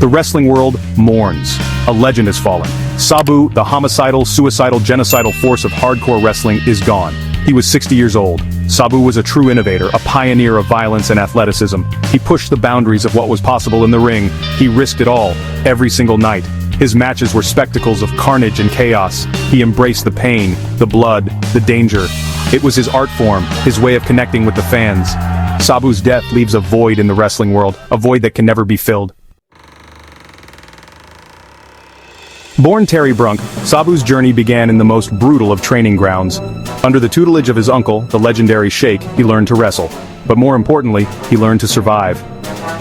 The wrestling world mourns. A legend has fallen. Sabu, the homicidal, suicidal, genocidal force of hardcore wrestling, is gone. He was 60 years old. Sabu was a true innovator, a pioneer of violence and athleticism. He pushed the boundaries of what was possible in the ring. He risked it all, every single night. His matches were spectacles of carnage and chaos. He embraced the pain, the blood, the danger. It was his art form, his way of connecting with the fans. Sabu's death leaves a void in the wrestling world, a void that can never be filled. Born Terry Brunk, Sabu's journey began in the most brutal of training grounds. Under the tutelage of his uncle, the legendary Sheikh, he learned to wrestle. But more importantly, he learned to survive.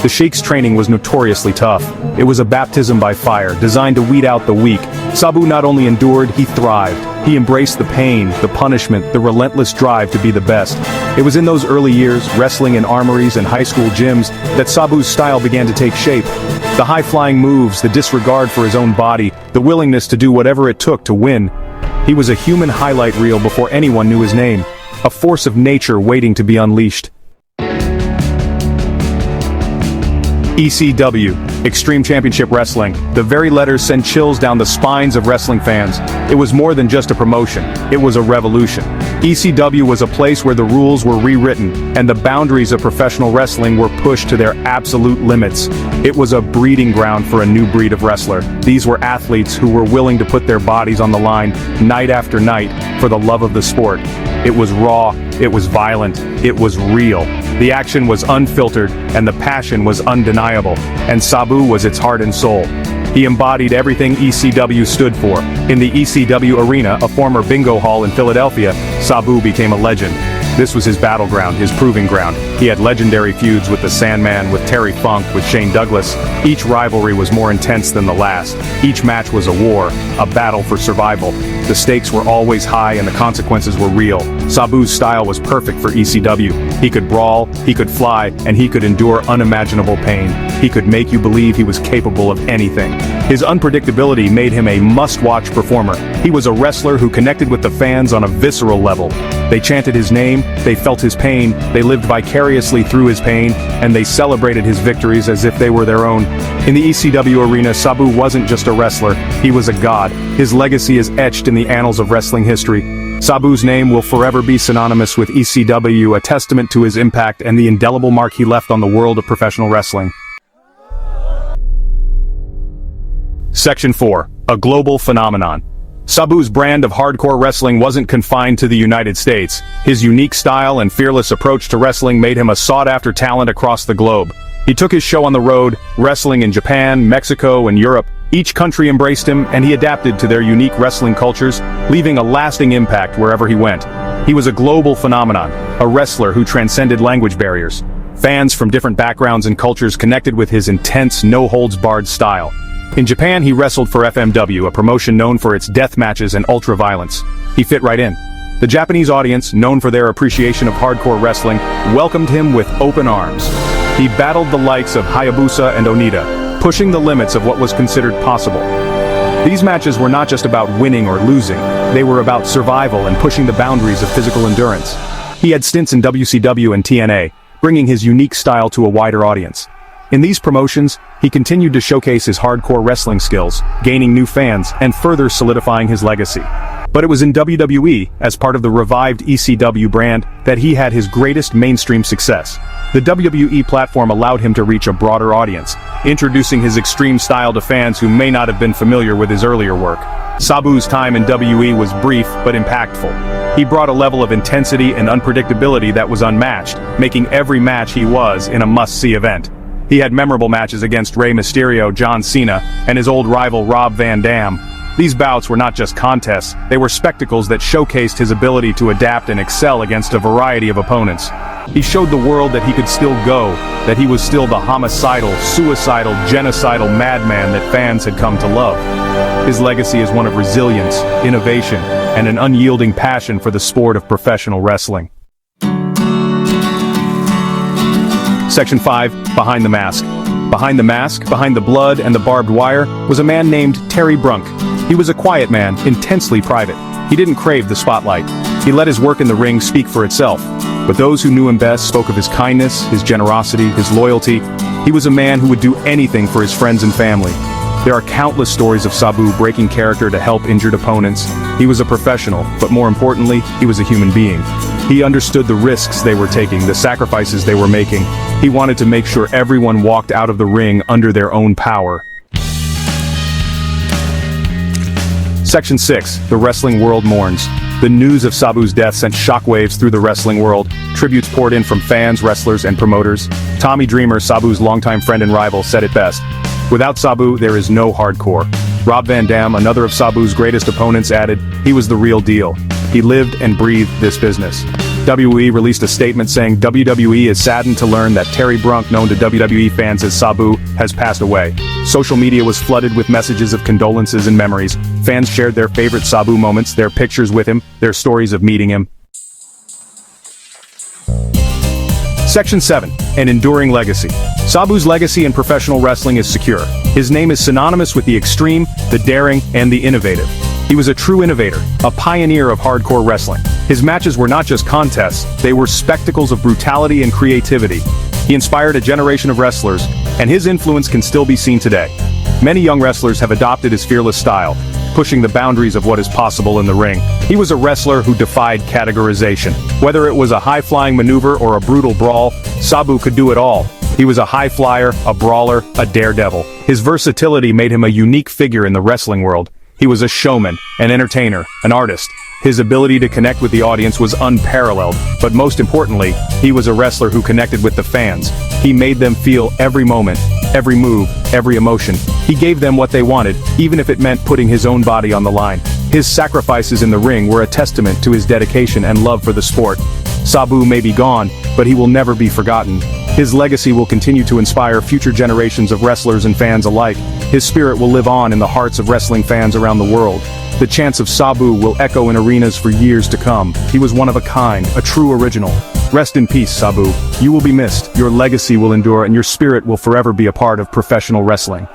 The Sheikh's training was notoriously tough. It was a baptism by fire, designed to weed out the weak. Sabu not only endured, he thrived. He embraced the pain, the punishment, the relentless drive to be the best. It was in those early years, wrestling in armories and high school gyms, that Sabu's style began to take shape. The high-flying moves, the disregard for his own body, the willingness to do whatever it took to win. He was a human highlight reel before anyone knew his name. A force of nature waiting to be unleashed. ECW, Extreme Championship Wrestling. The very letters send chills down the spines of wrestling fans. It was more than just a promotion, it was a revolution. ECW was a place where the rules were rewritten, and the boundaries of professional wrestling were pushed to their absolute limits. It was a breeding ground for a new breed of wrestler. These were athletes who were willing to put their bodies on the line, night after night, for the love of the sport. It was raw, it was violent, it was real. The action was unfiltered, and the passion was undeniable, and Sabu was its heart and soul. He embodied everything ECW stood for. In the ECW arena, a former bingo hall in Philadelphia, Sabu became a legend. This was his battleground, his proving ground. He had legendary feuds with the Sandman, with Terry Funk, with Shane Douglas. Each rivalry was more intense than the last. Each match was a war, a battle for survival. The stakes were always high and the consequences were real. Sabu's style was perfect for ECW. He could brawl, he could fly, and he could endure unimaginable pain. He could make you believe he was capable of anything. His unpredictability made him a must-watch performer. He was a wrestler who connected with the fans on a visceral level. They chanted his name, they felt his pain, they lived vicariously through his pain, and they celebrated his victories as if they were their own. In the ECW arena, Sabu wasn't just a wrestler, he was a god. His legacy is etched in the annals of wrestling history. Sabu's name will forever be synonymous with ECW, a testament to his impact and the indelible mark he left on the world of professional wrestling. Section 4. A global phenomenon. Sabu's brand of hardcore wrestling wasn't confined to the United States. His unique style and fearless approach to wrestling made him a sought-after talent across the globe. He took his show on the road, wrestling in Japan, Mexico, and Europe. Each country embraced him, and he adapted to their unique wrestling cultures, leaving a lasting impact wherever he went. He was a global phenomenon, a wrestler who transcended language barriers. Fans from different backgrounds and cultures connected with his intense, no-holds-barred style. In Japan, he wrestled for FMW, a promotion known for its death matches and ultra-violence. He fit right in. The Japanese audience, known for their appreciation of hardcore wrestling, welcomed him with open arms. He battled the likes of Hayabusa and Onita, pushing the limits of what was considered possible. These matches were not just about winning or losing, they were about survival and pushing the boundaries of physical endurance. He had stints in WCW and TNA, bringing his unique style to a wider audience. In these promotions, he continued to showcase his hardcore wrestling skills, gaining new fans and further solidifying his legacy. But it was in WWE, as part of the revived ECW brand, that he had his greatest mainstream success. The WWE platform allowed him to reach a broader audience, introducing his extreme style to fans who may not have been familiar with his earlier work. Sabu's time in WWE was brief but impactful. He brought a level of intensity and unpredictability that was unmatched, making every match he was in a must-see event. He had memorable matches against Rey Mysterio, John Cena, and his old rival Rob Van Dam. These bouts were not just contests, they were spectacles that showcased his ability to adapt and excel against a variety of opponents. He showed the world that he could still go, that he was still the homicidal, suicidal, genocidal madman that fans had come to love. His legacy is one of resilience, innovation, and an unyielding passion for the sport of professional wrestling. Section 5. Behind the Mask. Behind the mask, behind the blood and the barbed wire, was a man named Terry Brunk. He was a quiet man, intensely private. He didn't crave the spotlight. He let his work in the ring speak for itself. But those who knew him best spoke of his kindness, his generosity, his loyalty. He was a man who would do anything for his friends and family. There are countless stories of Sabu breaking character to help injured opponents. He was a professional, but more importantly, he was a human being. He understood the risks they were taking, the sacrifices they were making. He wanted to make sure everyone walked out of the ring under their own power. Section 6. The wrestling world mourns. The news of Sabu's death sent shockwaves through the wrestling world. Tributes poured in from fans, wrestlers, and promoters. Tommy Dreamer, Sabu's longtime friend and rival, said it best: "Without Sabu, there is no hardcore." Rob Van Dam, another of Sabu's greatest opponents, added, "He was the real deal. He lived and breathed this business." WWE released a statement saying WWE is saddened to learn that Terry Brunk, known to WWE fans as Sabu, has passed away. Social media was flooded with messages of condolences and memories. Fans shared their favorite Sabu moments, their pictures with him, their stories of meeting him. Section 7. An enduring legacy. Sabu's legacy in professional wrestling is secure. His name is synonymous with the extreme, the daring, and the innovative. He was a true innovator, a pioneer of hardcore wrestling. His matches were not just contests, they were spectacles of brutality and creativity. He inspired a generation of wrestlers, and his influence can still be seen today. Many young wrestlers have adopted his fearless style, pushing the boundaries of what is possible in the ring. He was a wrestler who defied categorization. Whether it was a high-flying maneuver or a brutal brawl, Sabu could do it all. He was a high flyer, a brawler, a daredevil. His versatility made him a unique figure in the wrestling world. He was a showman, an entertainer, an artist. His ability to connect with the audience was unparalleled, but most importantly, he was a wrestler who connected with the fans. He made them feel every moment, every move, every emotion. He gave them what they wanted, even if it meant putting his own body on the line. His sacrifices in the ring were a testament to his dedication and love for the sport. Sabu may be gone, but he will never be forgotten. His legacy will continue to inspire future generations of wrestlers and fans alike. His spirit will live on in the hearts of wrestling fans around the world. The chants of Sabu will echo in arenas for years to come. He was one of a kind, a true original. Rest in peace, Sabu. You will be missed, your legacy will endure, and your spirit will forever be a part of professional wrestling.